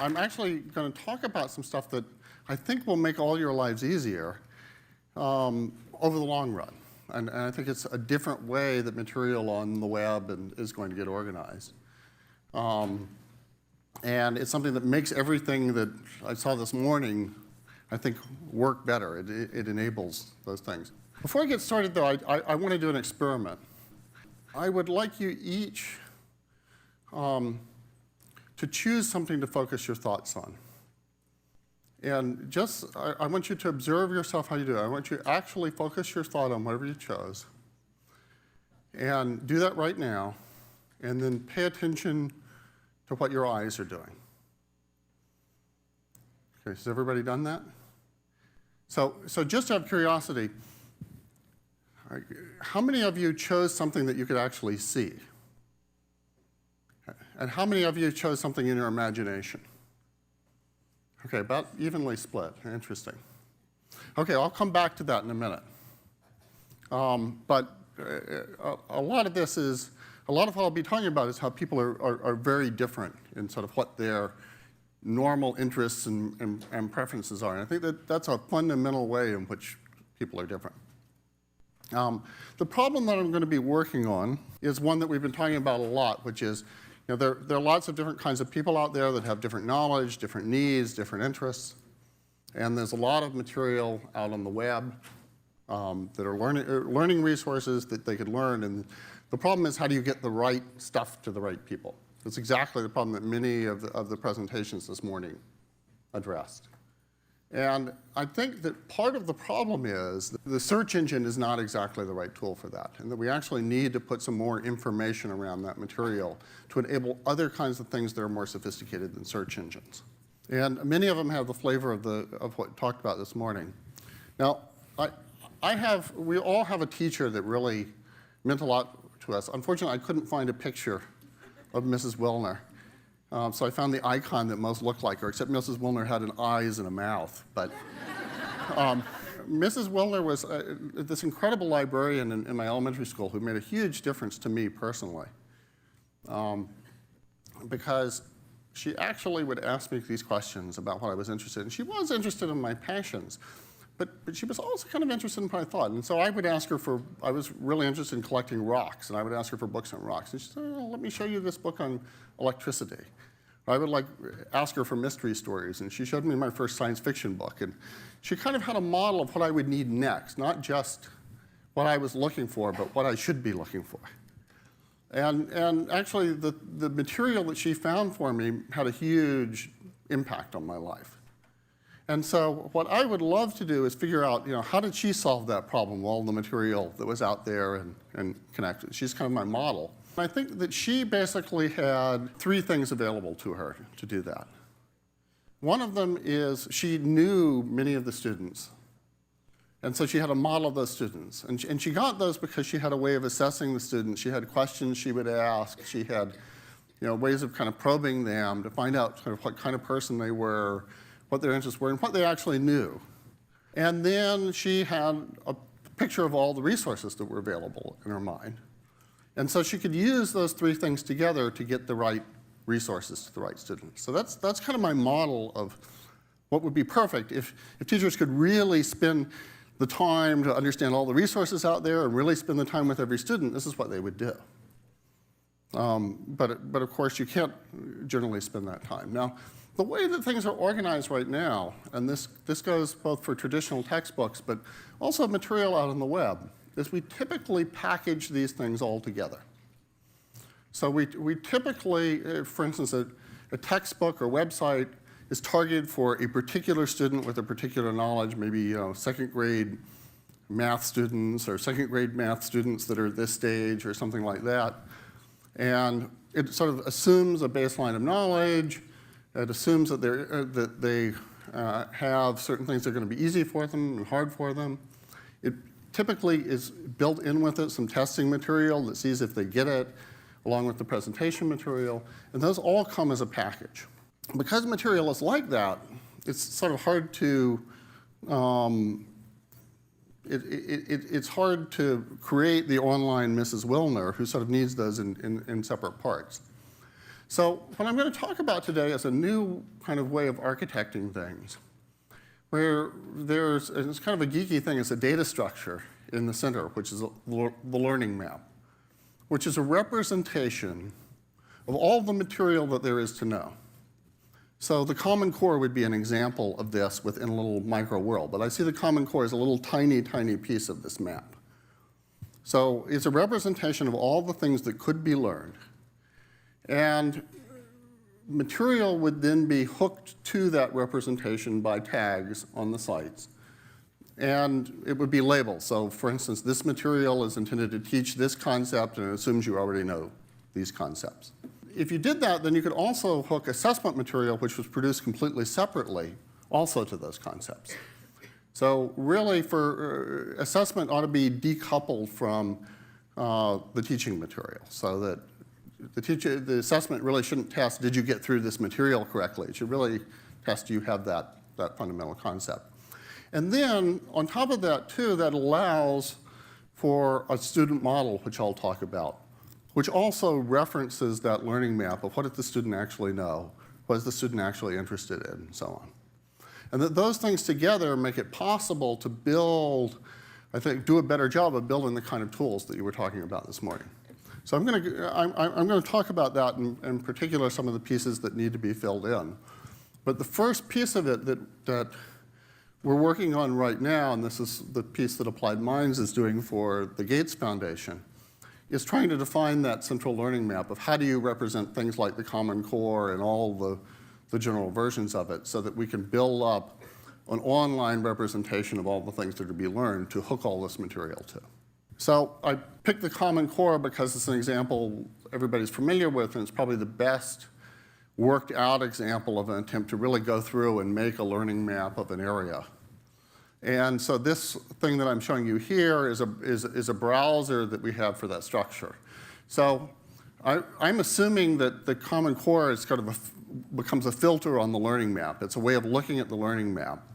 I'm actually going to talk about some stuff that I think will make all your lives easier over the long run. And I think it's a different way that material on the web is going to get organized. And it's something that makes everything that I saw this morning, I think, work better. It enables those things. Before I get started, though, I want to do an experiment. I would like you each to choose something to focus your thoughts on. And just, I want you to observe yourself how you do it. I want you to actually focus your thought on whatever you chose. And do that right now. And then pay attention to what your eyes are doing. Okay, has everybody done that? So just out of curiosity, how many of you chose something that you could actually see? And how many of you chose something in your imagination? Okay, about evenly split. Interesting. Okay, I'll come back to that in a minute. But a lot of this is, a lot of what I'll be talking about is how people are very different in sort of what their normal interests and preferences are. And I think that that's a fundamental way in which people are different. The problem that I'm going to be working on is one that we've been talking about a lot, which is, there are lots of different kinds of people out there that have different knowledge, different needs, different interests. And there's a lot of material out on the web that are learning resources that they could learn. And the problem is, how do you get the right stuff to the right people? It's exactly the problem that many of the presentations this morning addressed. And I think that part of the problem is that the search engine is not exactly the right tool for that, and that we actually need to put some more information around that material to enable other kinds of things that are more sophisticated than search engines. And many of them have the flavor of what we talked about this morning. Now, we all have a teacher that really meant a lot to us. Unfortunately, I couldn't find a picture of Mrs. Wilner. So I found the icon that most looked like her, except Mrs. Wilner had an eyes and a mouth. But Mrs. Wilner was this incredible librarian in my elementary school who made a huge difference to me personally. Because she actually would ask me these questions about what I was interested in. She was interested in my passions, but she was also kind of interested in what I thought. And so I would ask her I was really interested in collecting rocks, and I would ask her for books on rocks. And she said, oh, let me show you this book on electricity. I would ask her for mystery stories, and she showed me my first science fiction book. And she kind of had a model of what I would need next, not just what I was looking for, but what I should be looking for. And actually, the material that she found for me had a huge impact on my life. And so what I would love to do is figure out, how did she solve that problem, all the material that was out there and connected. She's kind of my model. I think that she basically had three things available to her to do that. One of them is she knew many of the students. And so she had a model of those students. And she got those because she had a way of assessing the students. She had questions she would ask. She had ways of kind of probing them to find out kind of what kind of person they were, what their interests were, and what they actually knew. And then she had a picture of all the resources that were available in her mind. And so she could use those three things together to get the right resources to the right students. So that's kind of my model of what would be perfect if teachers could really spend the time to understand all the resources out there and really spend the time with every student. This is what they would do. But of course, you can't generally spend that time. Now, the way that things are organized right now, and this goes both for traditional textbooks, but also material out on the web, is we typically package these things all together. So we typically, for instance, a textbook or website is targeted for a particular student with a particular knowledge, maybe second grade math students or second grade math students that are at this stage or something like that. And it sort of assumes a baseline of knowledge. It assumes that they have certain things that are going to be easy for them and hard for them. It typically is built in with it some testing material that sees if they get it, along with the presentation material. And those all come as a package. Because material is like that, it's sort of hard to it's hard to create the online Mrs. Wilner who sort of needs those in separate parts. So what I'm going to talk about today is a new kind of way of architecting things, where it's kind of a geeky thing, it's a data structure in the center, which is the learning map, which is a representation of all the material that there is to know. So the Common Core would be an example of this within a little micro world, but I see the Common Core as a little tiny, tiny piece of this map. So it's a representation of all the things that could be learned. And material would then be hooked to that representation by tags on the sites. And it would be labeled. So for instance, this material is intended to teach this concept, and it assumes you already know these concepts. If you did that, then you could also hook assessment material, which was produced completely separately, also to those concepts. So really, for assessment ought to be decoupled from the teaching material, so that the assessment really shouldn't test, did you get through this material correctly? It should really test, do you have that fundamental concept. And then, on top of that, too, that allows for a student model, which I'll talk about, which also references that learning map of what does the student actually know, what is the student actually interested in, and so on. And that those things together make it possible to build, I think, do a better job of building the kind of tools that you were talking about this morning. So I'm going to talk about that, in particular some of the pieces that need to be filled in. But the first piece of it that we're working on right now, and this is the piece that Applied Minds is doing for the Gates Foundation, is trying to define that central learning map of how do you represent things like the Common Core and all the general versions of it, so that we can build up an online representation of all the things that are to be learned to hook all this material to. So I picked the Common Core because it's an example everybody's familiar with, and it's probably the best worked out example of an attempt to really go through and make a learning map of an area. And so this thing that I'm showing you here is a browser that we have for that structure. So I'm assuming that the Common Core is kind of becomes a filter on the learning map. It's a way of looking at the learning map.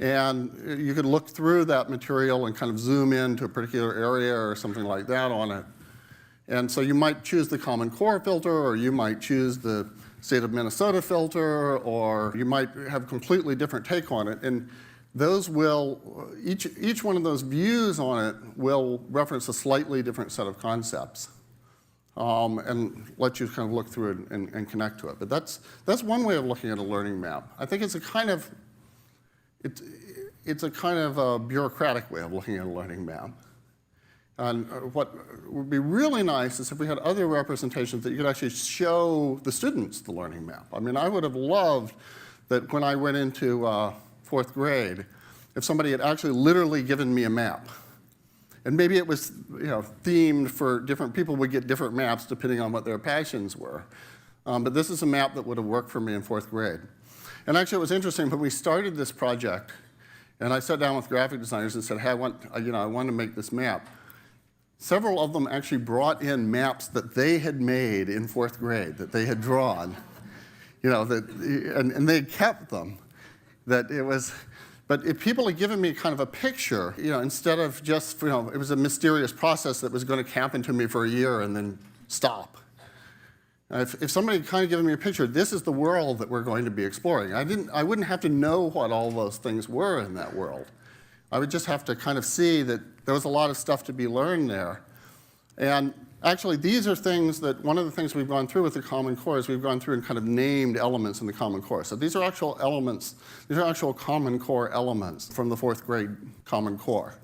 And you could look through that material and kind of zoom in to a particular area or something like that on it. And so you might choose the Common Core filter, or you might choose the State of Minnesota filter, or you might have a completely different take on it. And those will, each one of those views on it will reference a slightly different set of concepts and let you kind of look through it and connect to it. But that's one way of looking at a learning map. I think it's a kind of a bureaucratic way of looking at a learning map. And what would be really nice is if we had other representations that you could actually show the students the learning map. I mean, I would have loved that when I went into fourth grade, if somebody had actually literally given me a map. And maybe it was themed for different people would get different maps depending on what their passions were. But this is a map that would have worked for me in fourth grade. And actually, it was interesting, when we started this project, and I sat down with graphic designers and said, hey, I want to make this map. Several of them actually brought in maps that they had made in fourth grade, that they had drawn, and they kept them. But if people had given me kind of a picture, instead of just, it was a mysterious process that was going to happen to me for a year and then stop. If somebody had kind of given me a picture, this is the world that we're going to be exploring. I wouldn't have to know what all those things were in that world. I would just have to kind of see that there was a lot of stuff to be learned there. And actually, these are things that, one of the things we've gone through with the Common Core is we've gone through and kind of named elements in the Common Core. So these are actual elements, these are actual Common Core elements from the fourth grade Common Core.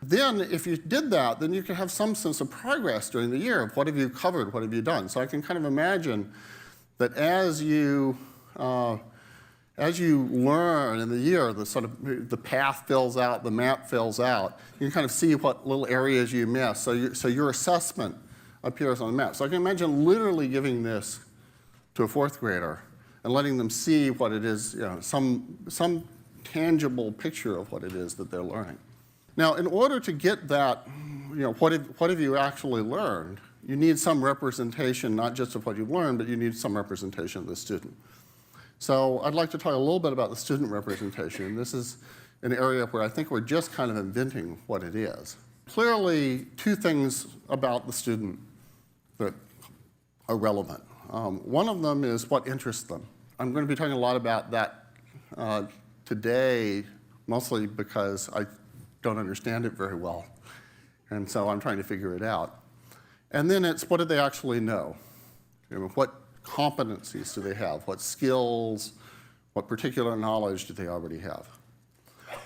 Then, if you did that, then you can have some sense of progress during the year of what have you covered, what have you done. So I can kind of imagine that as you learn in the year, the path fills out, the map fills out, you can kind of see what little areas you miss. So your assessment appears on the map. So I can imagine literally giving this to a fourth grader and letting them see what it is, some tangible picture of what it is that they're learning. Now, in order to get that, what have you actually learned, you need some representation, not just of what you've learned, but you need some representation of the student. So I'd like to talk a little bit about the student representation. This is an area where I think we're just kind of inventing what it is. Clearly, two things about the student that are relevant. One of them is what interests them. I'm going to be talking a lot about that today, mostly because I don't understand it very well. And so I'm trying to figure it out. And then it's what do they actually know? What competencies do they have? What skills, what particular knowledge do they already have?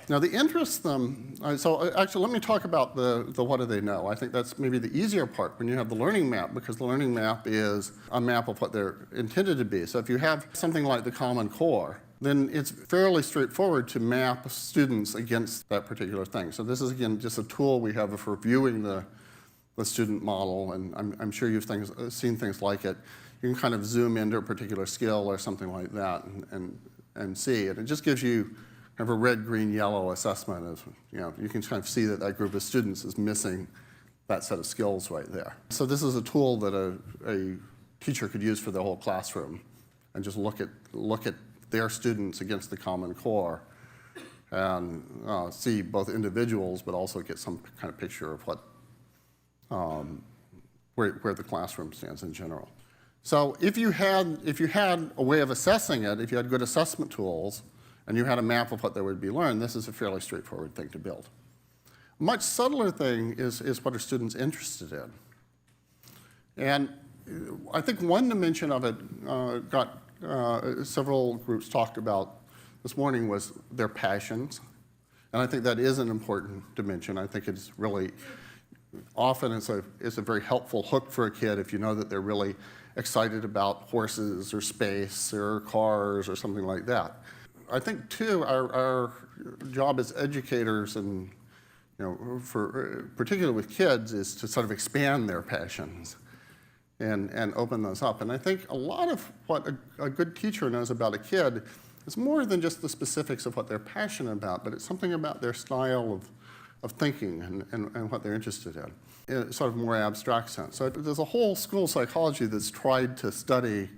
Now, the interests them, so actually let me talk about the what do they know. I think that's maybe the easier part when you have the learning map, because the learning map is a map of what they're intended to be. So if you have something like the Common Core, then it's fairly straightforward to map students against that particular thing. So this is, again, just a tool we have for viewing the student model, and I'm sure you've seen things like it. You can kind of zoom into a particular skill or something like that and see it. It just gives you kind of a red, green, yellow assessment of, you can kind of see that that group of students is missing that set of skills right there. So this is a tool that a teacher could use for the whole classroom and just look at their students against the Common Core and see both individuals, but also get some kind of picture of what where the classroom stands in general. So if you had a way of assessing it, if you had good assessment tools, and you had a map of what there would be learned, this is a fairly straightforward thing to build. A much subtler thing is what are students interested in? And I think one dimension of it several groups talked about this morning was their passions. And I think that is an important dimension. I think it's really, often it's a very helpful hook for a kid if you know that they're really excited about horses or space or cars or something like that. I think, too, our job as educators, and particularly with kids, is to sort of expand their passions and open those up. And I think a lot of what a good teacher knows about a kid is more than just the specifics of what they're passionate about, but it's something about their style of thinking and what they're interested in a sort of more abstract sense. So there's a whole school of psychology that's tried to study,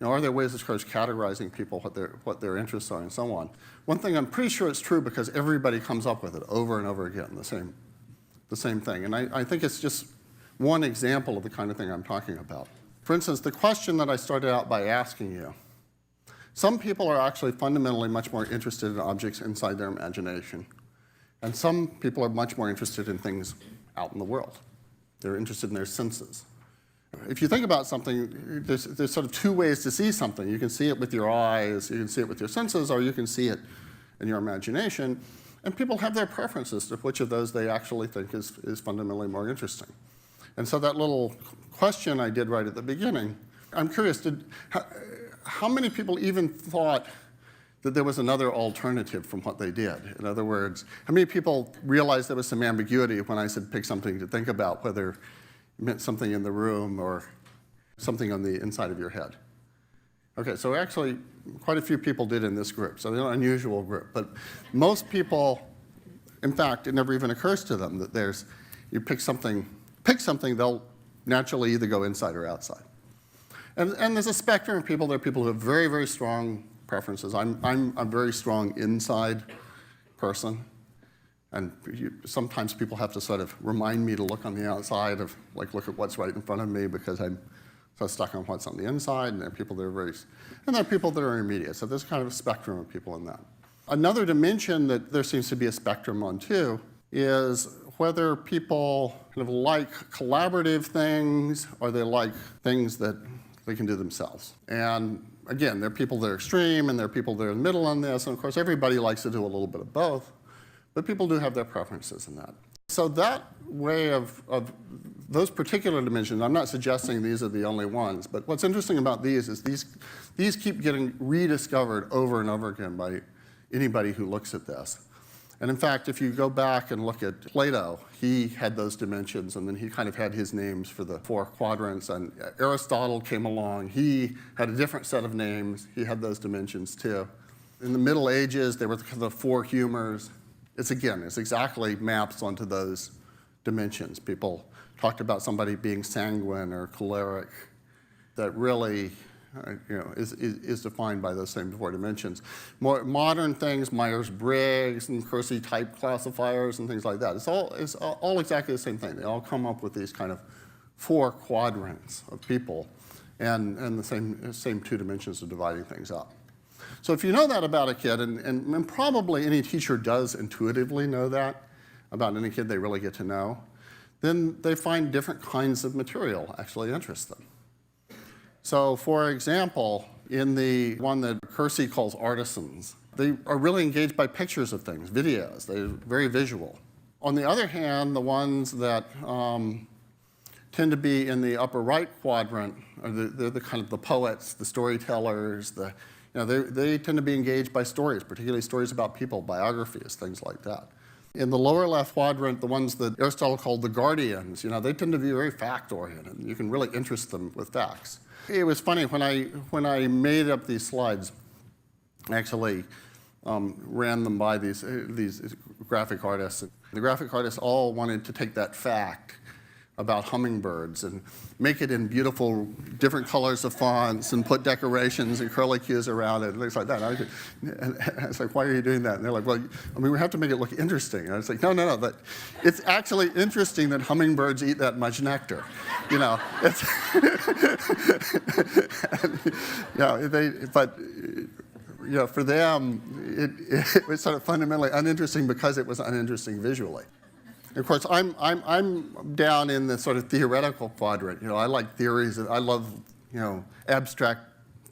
are there ways as far as categorizing people, what their interests are, and so on. One thing I'm pretty sure it's true because everybody comes up with it over and over again, the same thing. And I think it's just one example of the kind of thing I'm talking about. For instance, the question that I started out by asking you, some people are actually fundamentally much more interested in objects inside their imagination. And some people are much more interested in things out in the world. They're interested in their senses. If you think about something, there's sort of two ways to see something. You can see it with your eyes, you can see it with your senses, or you can see it in your imagination. And people have their preferences to which of those they actually think is fundamentally more interesting. And so that little question I did right at the beginning, I'm curious, how many people even thought that there was another alternative from what they did? In other words, how many people realized there was some ambiguity when I said pick something to think about, whether it meant something in the room or something on the inside of your head? Okay, so actually quite a few people did in this group, so they're an unusual group. But most people, in fact, it never even occurs to them that you pick something, they'll naturally either go inside or outside. And there's a spectrum of people. There are people who have very, very strong preferences. I'm a very strong inside person. And sometimes people have to sort of remind me to look on the outside of, look at what's right in front of me because I'm so stuck on what's on the inside. And there are people that are and there are people that are intermediate. So there's kind of a spectrum of people in that. Another dimension that there seems to be a spectrum on too is whether people kind of like collaborative things or they like things that they can do themselves. And again, there are people that are extreme and there are people that are in the middle on this. And of course, everybody likes to do a little bit of both. But people do have their preferences in that. So that way of those particular dimensions, I'm not suggesting these are the only ones, but what's interesting about these is these keep getting rediscovered over and over again by anybody who looks at this. And in fact, if you go back and look at Plato, he had those dimensions, and then he kind of had his names for the 4 quadrants. And Aristotle came along. He had a different set of names. He had those dimensions too. In the Middle Ages, there were the 4 humors. It's exactly maps onto those dimensions. People talked about somebody being sanguine or choleric. That really is defined by those same 4 dimensions. More modern things, Myers-Briggs and Kersey type classifiers and things like that. It's all exactly the same thing. They all come up with these kind of 4 quadrants of people. and the same 2 dimensions of dividing things up. So if you know that about a kid, and probably any teacher does intuitively know that about any kid they really get to know, then they find different kinds of material actually interest them. So for example, in the one that Kersey calls artisans, they are really engaged by pictures of things, videos. They're very visual. On the other hand, the ones that tend to be in the upper right quadrant are they're the kind of the poets, the storytellers, they tend to be engaged by stories, particularly stories about people, biographies, things like that. In the lower left quadrant, the ones that Aristotle called the guardians, they tend to be very fact-oriented. You can really interest them with facts. It was funny, when I made up these slides, I actually ran them by these graphic artists. The graphic artists all wanted to take that fact about hummingbirds and make it in beautiful, different colors of fonts and put decorations and curlicues around it and things like that. And I was like, why are you doing that? And they're like, well, we have to make it look interesting. And I was like, no, but it's actually interesting that hummingbirds eat that much nectar. It's for them, it was sort of fundamentally uninteresting because it was uninteresting visually. Of course, I'm down in the sort of theoretical quadrant. I like theories. I love, abstract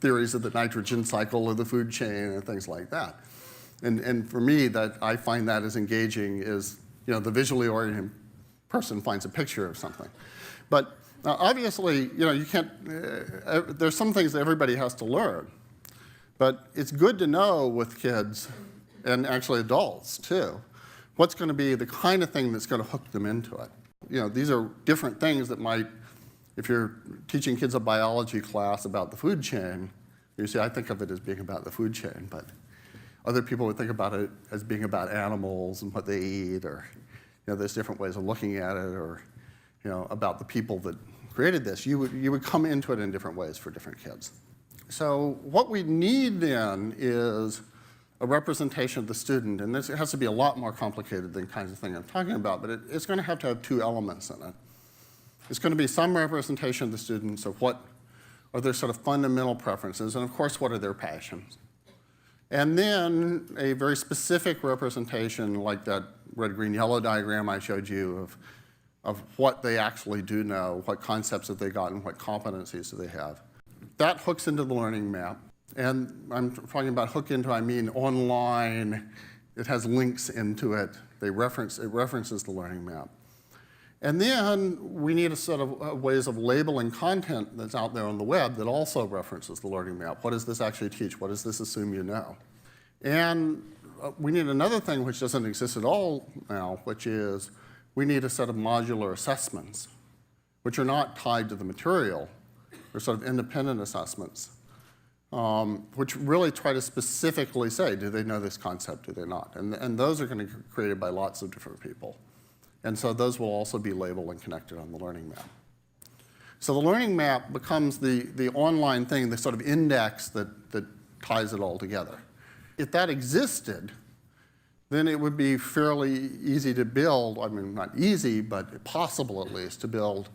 theories of the nitrogen cycle or the food chain and things like that. And for me, that I find that as engaging as, the visually oriented person finds a picture of something. But obviously, you can't. There's some things that everybody has to learn. But it's good to know with kids, and actually adults too, what's going to be the kind of thing that's going to hook them into it. These are different things that might, if you're teaching kids a biology class about the food chain, you see, I think of it as being about the food chain, but other people would think about it as being about animals and what they eat, or there's different ways of looking at it, or about the people that created this. You would come into it in different ways for different kids. So what we need then is a representation of the student, and this has to be a lot more complicated than the kinds of thing I'm talking about, but it's going to have 2 elements in it. It's going to be some representation of the students of what are their sort of fundamental preferences, and of course, what are their passions. And then a very specific representation, like that red, green, yellow diagram I showed you of what they actually do know, what concepts have they gotten, what competencies do they have. That hooks into the learning map. And I'm talking about hook into, I mean online. It has links into it. It references the learning map. And then we need a set of ways of labeling content that's out there on the web that also references the learning map. What does this actually teach? What does this assume you know? And we need another thing which doesn't exist at all now, which is we need a set of modular assessments, which are not tied to the material. They're sort of independent assessments, which really try to specifically say, do they know this concept, do they not? And those are going to be created by lots of different people. And so those will also be labeled and connected on the learning map. So the learning map becomes the online thing, the sort of index that ties it all together. If that existed, then it would be fairly easy to build, I mean, not easy, but possible at least, to build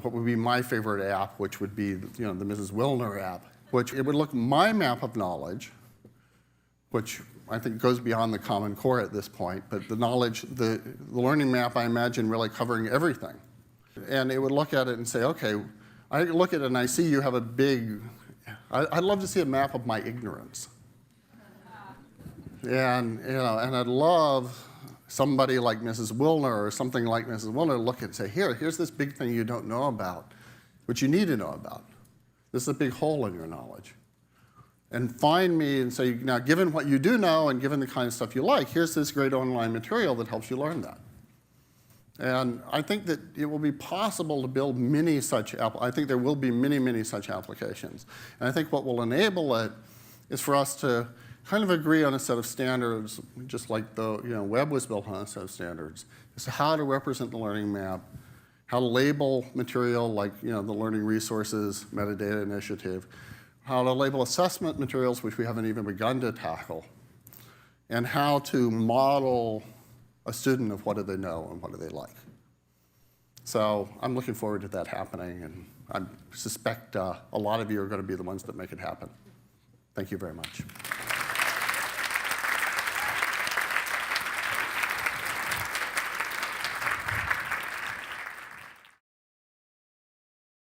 what would be my favorite app, which would be the Mrs. Wilner app, which it would look my map of knowledge, which I think goes beyond the Common Core at this point, but the knowledge, the learning map, I imagine really covering everything. And it would look at it and say, okay, I look at it and I see you have a big, I'd love to see a map of my ignorance. And, and I'd love somebody like Mrs. Wilner or something like Mrs. Wilner to look at it and say, here's this big thing you don't know about, which you need to know about. This is a big hole in your knowledge. And find me and say, now, given what you do know and given the kind of stuff you like, here's this great online material that helps you learn that. And I think that it will be possible to build many such, I think there will be many, many such applications. And I think what will enable it is for us to kind of agree on a set of standards, just like the web was built on a set of standards, as to how to represent the learning map, how to label material like the Learning Resources Metadata Initiative, how to label assessment materials, which we haven't even begun to tackle, and how to model a student of what do they know and what do they like. So I'm looking forward to that happening, and I suspect a lot of you are going to be the ones that make it happen. Thank you very much.